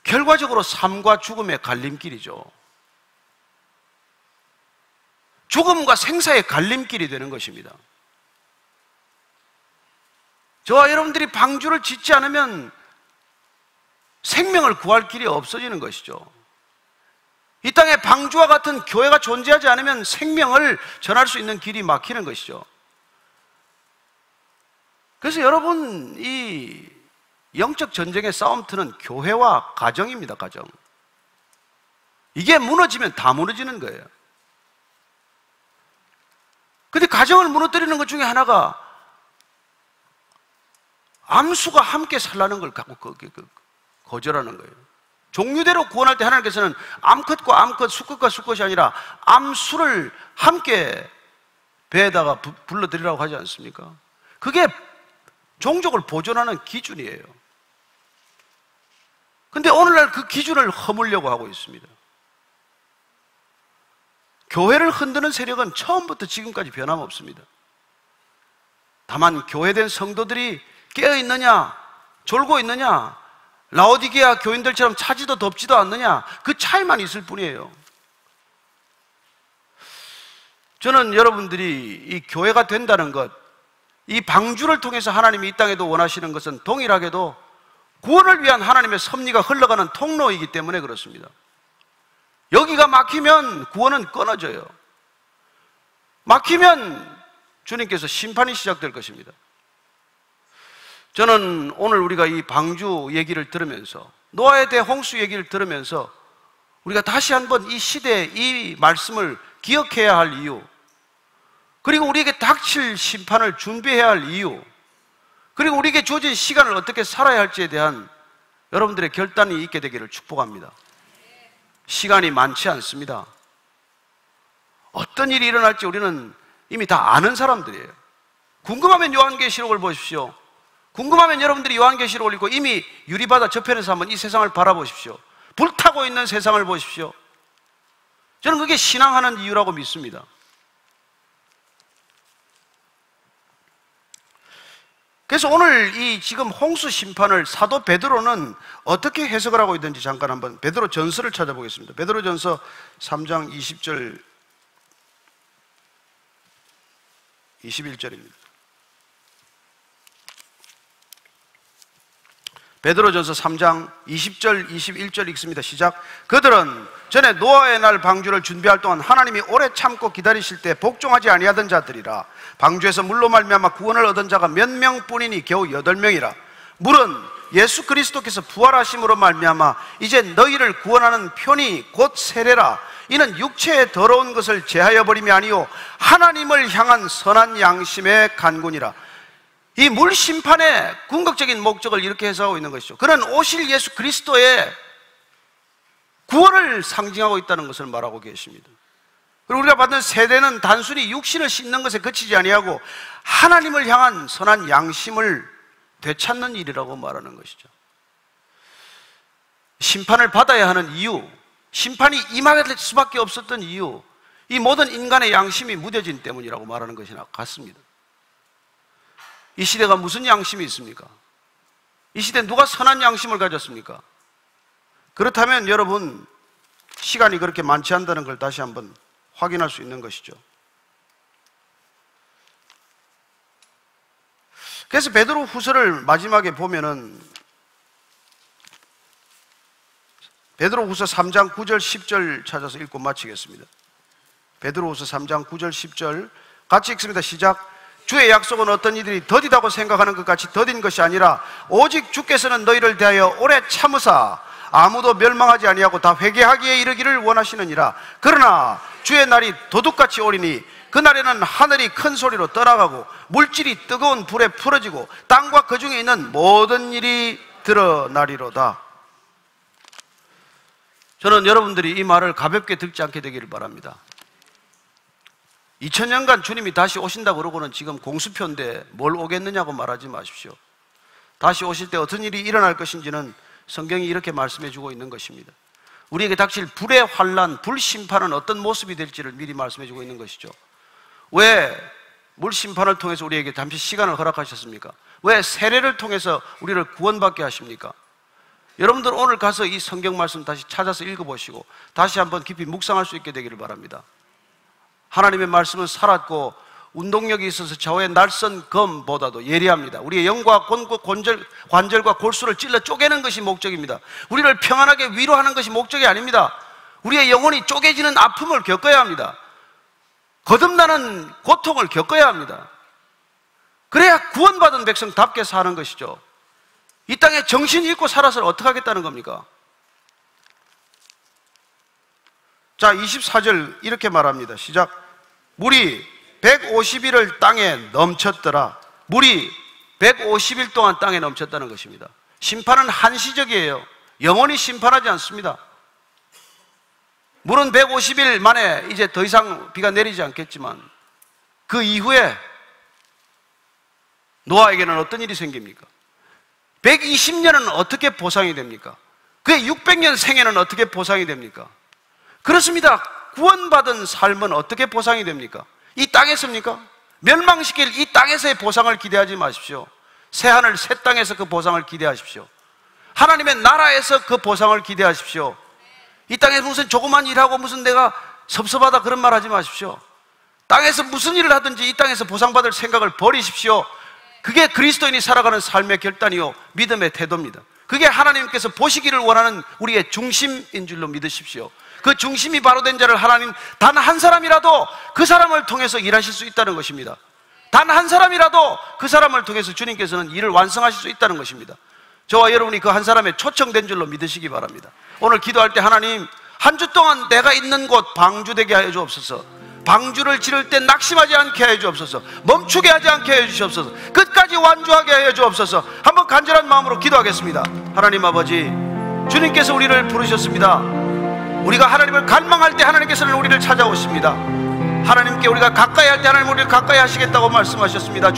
결과적으로 삶과 죽음의 갈림길이죠. 죽음과 생사의 갈림길이 되는 것입니다. 저와 여러분들이 방주를 짓지 않으면 생명을 구할 길이 없어지는 것이죠. 이 땅에 방주와 같은 교회가 존재하지 않으면 생명을 전할 수 있는 길이 막히는 것이죠. 그래서 여러분, 이 영적 전쟁의 싸움터는 교회와 가정입니다. 가정. 이게 무너지면 다 무너지는 거예요. 근데 가정을 무너뜨리는 것 중에 하나가 암수가 함께 살라는 걸 갖고 거절하는 거예요. 종류대로 구원할 때 하나님께서는 암컷과 암컷, 수컷과 수컷이 아니라 암수를 함께 배에다가 불러들이라고 하지 않습니까? 그게 종족을 보존하는 기준이에요. 근데 오늘날 그 기준을 허물려고 하고 있습니다. 교회를 흔드는 세력은 처음부터 지금까지 변함없습니다. 다만 교회된 성도들이 깨어있느냐, 졸고 있느냐, 라오디게아 교인들처럼 차지도 덥지도 않느냐, 그 차이만 있을 뿐이에요. 저는 여러분들이 이 교회가 된다는 것, 이 방주를 통해서 하나님이 이 땅에도 원하시는 것은 동일하게도 구원을 위한 하나님의 섭리가 흘러가는 통로이기 때문에 그렇습니다. 여기가 막히면 구원은 끊어져요. 막히면 주님께서 심판이 시작될 것입니다. 저는 오늘 우리가 이 방주 얘기를 들으면서, 노아에 대해 홍수 얘기를 들으면서 우리가 다시 한번 이 시대의 이 말씀을 기억해야 할 이유, 그리고 우리에게 닥칠 심판을 준비해야 할 이유, 그리고 우리에게 주어진 시간을 어떻게 살아야 할지에 대한 여러분들의 결단이 있게 되기를 축복합니다. 시간이 많지 않습니다. 어떤 일이 일어날지 우리는 이미 다 아는 사람들이에요. 궁금하면 요한계시록을 보십시오. 궁금하면 여러분들이 요한계시록을 읽고 이미 유리바다 저편에서 한번 이 세상을 바라보십시오. 불타고 있는 세상을 보십시오. 저는 그게 신앙하는 이유라고 믿습니다. 그래서 오늘 이 지금 홍수 심판을 사도 베드로는 어떻게 해석을 하고 있는지 잠깐 한번 베드로 전서를 찾아보겠습니다. 베드로 전서 3장 20절 21절입니다. 베드로전서 3장 20절 21절 읽습니다. 시작. 그들은 전에 노아의 날 방주를 준비할 동안 하나님이 오래 참고 기다리실 때 복종하지 아니하던 자들이라. 방주에서 물로 말미암아 구원을 얻은 자가 몇 명뿐이니 겨우 8명이라. 물은 예수 그리스도께서 부활하심으로 말미암아 이제 너희를 구원하는 편이 곧 세례라. 이는 육체의 더러운 것을 제하여 버림이 아니요 하나님을 향한 선한 양심의 간군이라. 이 물 심판의 궁극적인 목적을 이렇게 해석하고 있는 것이죠. 그는 오실 예수 그리스도의 구원을 상징하고 있다는 것을 말하고 계십니다. 그리고 우리가 받는 세례는 단순히 육신을 씻는 것에 그치지 아니하고 하나님을 향한 선한 양심을 되찾는 일이라고 말하는 것이죠. 심판을 받아야 하는 이유, 심판이 임하게 될 수밖에 없었던 이유, 이 모든 인간의 양심이 무뎌진 때문이라고 말하는 것이나 같습니다. 이 시대가 무슨 양심이 있습니까? 이 시대 누가 선한 양심을 가졌습니까? 그렇다면 여러분, 시간이 그렇게 많지 않다는 걸 다시 한번 확인할 수 있는 것이죠. 그래서 베드로 후서를 마지막에 보면은 베드로 후서 3장 9절 10절 찾아서 읽고 마치겠습니다. 베드로 후서 3장 9절 10절 같이 읽습니다. 시작. 주의 약속은 어떤 이들이 더디다고 생각하는 것 같이 더딘 것이 아니라 오직 주께서는 너희를 대하여 오래 참으사 아무도 멸망하지 아니하고 다 회개하기에 이르기를 원하시느니라. 그러나 주의 날이 도둑같이 오리니 그날에는 하늘이 큰 소리로 떠나가고 물질이 뜨거운 불에 풀어지고 땅과 그 중에 있는 모든 일이 드러나리로다. 저는 여러분들이 이 말을 가볍게 듣지 않게 되기를 바랍니다. 2000년간 주님이 다시 오신다고 그러고는 지금 공수표인데 뭘 오겠느냐고 말하지 마십시오. 다시 오실 때 어떤 일이 일어날 것인지는 성경이 이렇게 말씀해 주고 있는 것입니다. 우리에게 닥칠 불의 환난, 불심판은 어떤 모습이 될지를 미리 말씀해 주고 있는 것이죠. 왜 물심판을 통해서 우리에게 잠시 시간을 허락하셨습니까? 왜 세례를 통해서 우리를 구원받게 하십니까? 여러분들 오늘 가서 이 성경 말씀 다시 찾아서 읽어보시고 다시 한번 깊이 묵상할 수 있게 되기를 바랍니다. 하나님의 말씀은 살았고 운동력이 있어서 좌우의 날선 검보다도 예리합니다. 우리의 영과 관절과 골수를 찔러 쪼개는 것이 목적입니다. 우리를 평안하게 위로하는 것이 목적이 아닙니다. 우리의 영혼이 쪼개지는 아픔을 겪어야 합니다. 거듭나는 고통을 겪어야 합니다. 그래야 구원받은 백성답게 사는 것이죠. 이 땅에 정신 잃고 살아서 어떻게 하겠다는 겁니까? 자, 24절 이렇게 말합니다. 시작. 물이 150일을 땅에 넘쳤더라. 물이 150일 동안 땅에 넘쳤다는 것입니다. 심판은 한시적이에요. 영원히 심판하지 않습니다. 물은 150일 만에 이제 더 이상 비가 내리지 않겠지만 그 이후에 노아에게는 어떤 일이 생깁니까? 120년은 어떻게 보상이 됩니까? 그의 600년 생애는 어떻게 보상이 됩니까? 그렇습니다. 구원받은 삶은 어떻게 보상이 됩니까? 이 땅에서입니까? 멸망시킬 이 땅에서의 보상을 기대하지 마십시오. 새하늘 새 땅에서 그 보상을 기대하십시오. 하나님의 나라에서 그 보상을 기대하십시오. 이 땅에서 무슨 조그만 일하고 무슨 내가 섭섭하다 그런 말 하지 마십시오. 땅에서 무슨 일을 하든지 이 땅에서 보상받을 생각을 버리십시오. 그게 그리스도인이 살아가는 삶의 결단이요 믿음의 태도입니다. 그게 하나님께서 보시기를 원하는 우리의 중심인 줄로 믿으십시오. 그 중심이 바로 된 자를 하나님 단 한 사람이라도 그 사람을 통해서 일하실 수 있다는 것입니다. 단 한 사람이라도 그 사람을 통해서 주님께서는 일을 완성하실 수 있다는 것입니다. 저와 여러분이 그 한 사람에 초청된 줄로 믿으시기 바랍니다. 오늘 기도할 때 하나님 한 주 동안 내가 있는 곳 방주되게 하여 주옵소서. 방주를 지를 때 낙심하지 않게 하여 주옵소서. 멈추게 하지 않게 하여 주옵소서. 끝까지 완주하게 하여 주옵소서. 한번 간절한 마음으로 기도하겠습니다. 하나님 아버지, 주님께서 우리를 부르셨습니다. 우리가 하나님을 갈망할 때 하나님께서는 우리를 찾아오십니다. 하나님께 우리가 가까이 할 때 하나님 우리를 가까이 하시겠다고 말씀하셨습니다.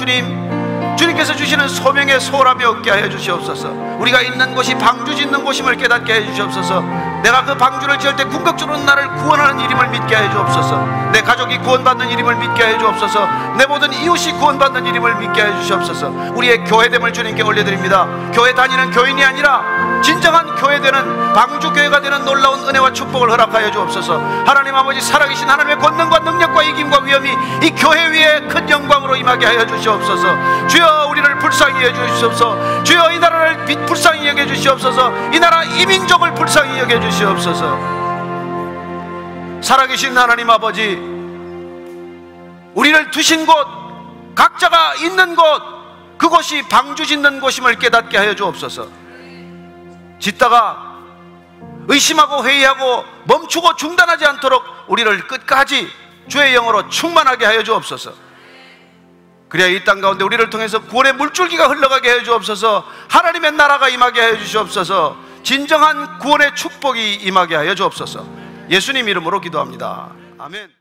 주님께서 주시는 소명에 소홀함이 없게 하여 주시옵소서. 우리가 있는 곳이 방주 짓는 곳임을 깨닫게 해 주시옵소서. 내가 그 방주를 지을 때 궁극적으로 나를 구원하는 일임을 믿게 해 주옵소서. 내 가족이 구원받는 일임을 믿게 해 주옵소서. 내 모든 이웃이 구원받는 일임을 믿게 해 주시옵소서. 우리의 교회됨을 주님께 올려드립니다. 교회 다니는 교인이 아니라 진정한 교회되는 방주교회가 되는 놀라운 은혜와 축복을 허락하여 주옵소서. 하나님 아버지, 살아계신 하나님의 권능과 능력과 이김과 위엄이 이 교회 위에 큰 영광으로 임하게 하여 주시옵소서. 주여, 우리를 불쌍히 여주시옵소서. 주여, 이 나라를 불쌍히 여겨주시옵소서. 이 나라 이 민족을 불쌍히 여겨주시옵소서. 살아계신 하나님 아버지, 우리를 두신 곳, 각자가 있는 곳, 그곳이 방주 짓는 곳임을 깨닫게 하여 주옵소서. 짓다가 의심하고 회의하고 멈추고 중단하지 않도록 우리를 끝까지 주의 영으로 충만하게 하여 주옵소서. 그래야 이 땅 가운데 우리를 통해서 구원의 물줄기가 흘러가게 해 주옵소서. 하나님의 나라가 임하게 하여 주시옵소서. 진정한 구원의 축복이 임하게 하여 주옵소서. 예수님 이름으로 기도합니다. 아멘.